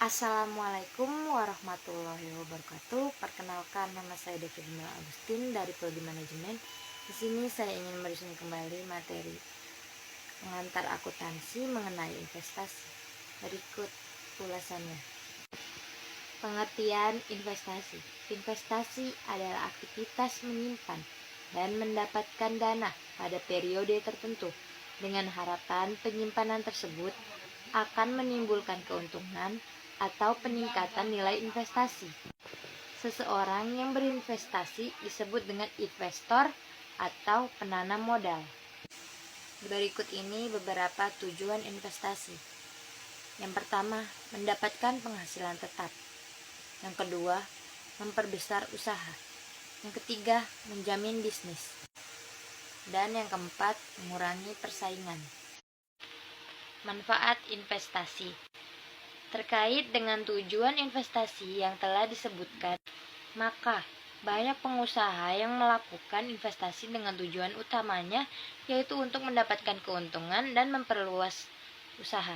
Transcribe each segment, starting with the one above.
Assalamualaikum warahmatullahi wabarakatuh. Perkenalkan, nama saya David Mila Agustin dari Prodi Manajemen. Di sini saya ingin menyusun kembali materi pengantar akuntansi mengenai investasi. Berikut ulasannya. Pengertian investasi. Investasi adalah aktivitas menyimpan dan mendapatkan dana pada periode tertentu dengan harapan penyimpanan tersebut akan menimbulkan keuntungan atau peningkatan nilai investasi. Seseorang yang berinvestasi disebut dengan investor atau penanam modal. Berikut ini beberapa tujuan investasi. Yang pertama, mendapatkan penghasilan tetap. Yang kedua, memperbesar usaha. Yang ketiga, menjamin bisnis. Dan yang keempat, mengurangi persaingan. Manfaat investasi. Terkait dengan tujuan investasi yang telah disebutkan, maka banyak pengusaha yang melakukan investasi dengan tujuan utamanya yaitu untuk mendapatkan keuntungan dan memperluas usaha.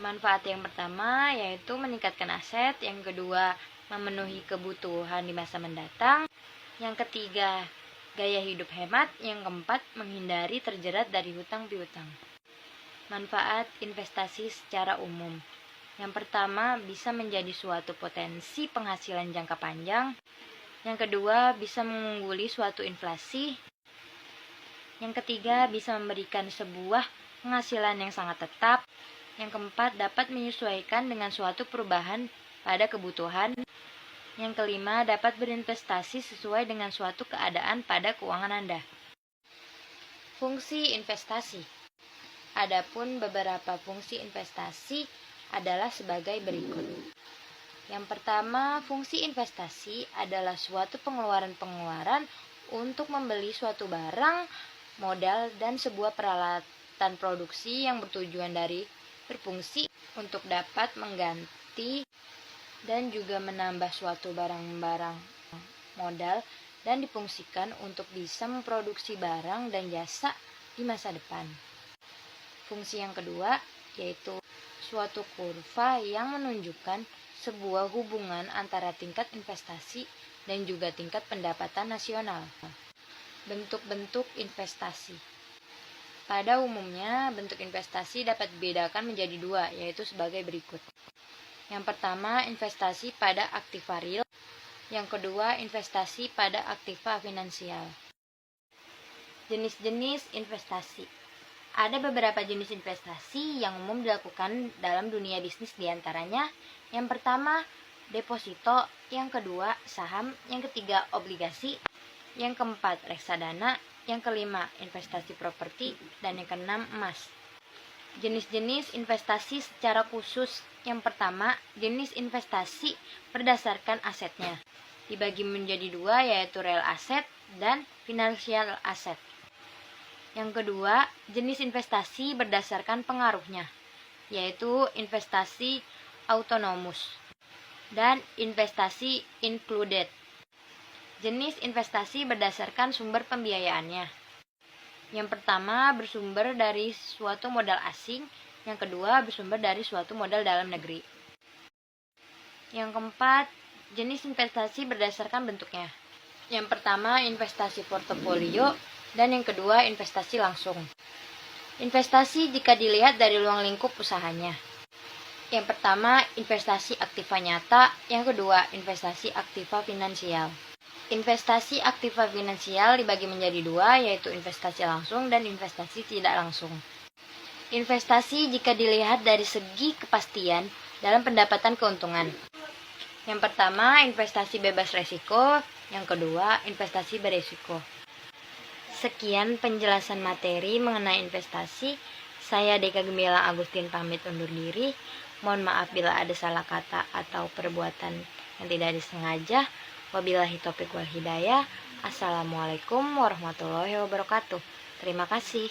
Manfaat yang pertama yaitu meningkatkan aset, yang kedua memenuhi kebutuhan di masa mendatang, yang ketiga gaya hidup hemat, yang keempat menghindari terjerat dari hutang piutang. Manfaat investasi secara umum. Yang pertama, bisa menjadi suatu potensi penghasilan jangka panjang. Yang kedua, bisa mengungguli suatu inflasi. Yang ketiga, bisa memberikan sebuah penghasilan yang sangat tetap. Yang keempat, dapat menyesuaikan dengan suatu perubahan pada kebutuhan. Yang kelima, dapat berinvestasi sesuai dengan suatu keadaan pada keuangan Anda. Fungsi investasi. Adapun beberapa fungsi investasi adalah sebagai berikut. Yang pertama, fungsi investasi adalah suatu pengeluaran untuk membeli suatu barang, modal, dan sebuah peralatan produksi yang bertujuan dari berfungsi untuk dapat mengganti dan juga menambah suatu barang-barang modal dan difungsikan untuk bisa memproduksi barang dan jasa di masa depan. Fungsi yang kedua yaitu suatu kurva yang menunjukkan sebuah hubungan antara tingkat investasi dan juga tingkat pendapatan nasional. Bentuk-bentuk investasi. Pada umumnya, bentuk investasi dapat dibedakan menjadi dua, yaitu sebagai berikut. Yang pertama, investasi pada aktiva real. Yang kedua, investasi pada aktiva finansial. Jenis-jenis investasi. Ada beberapa jenis investasi yang umum dilakukan dalam dunia bisnis, diantaranya yang pertama, deposito, yang kedua, saham, yang ketiga, obligasi, yang keempat, reksadana, yang kelima, investasi properti, dan yang keenam, emas. Jenis-jenis investasi secara khusus. Yang pertama, jenis investasi berdasarkan asetnya. Dibagi menjadi dua, yaitu real asset dan financial asset. Yang kedua, jenis investasi berdasarkan pengaruhnya, yaitu investasi autonomous dan investasi included. Jenis investasi berdasarkan sumber pembiayaannya. Yang pertama, bersumber dari suatu modal asing. Yang kedua, bersumber dari suatu modal dalam negeri. Yang keempat, jenis investasi berdasarkan bentuknya. Yang pertama, investasi portofolio. Dan yang kedua, investasi langsung. Investasi jika dilihat dari ruang lingkup usahanya. Yang pertama, investasi aktiva nyata. Yang kedua, investasi aktiva finansial. Investasi aktiva finansial dibagi menjadi dua, yaitu investasi langsung dan investasi tidak langsung. Investasi jika dilihat dari segi kepastian dalam pendapatan keuntungan. Yang pertama, investasi bebas resiko. Yang kedua, investasi beresiko. Sekian penjelasan materi mengenai investasi. Saya Deka Gembala Agustin pamit undur diri. Mohon maaf bila ada salah kata atau perbuatan yang tidak disengaja. Wabillahi taufiq wal hidayah. Assalamualaikum warahmatullahi wabarakatuh. Terima kasih.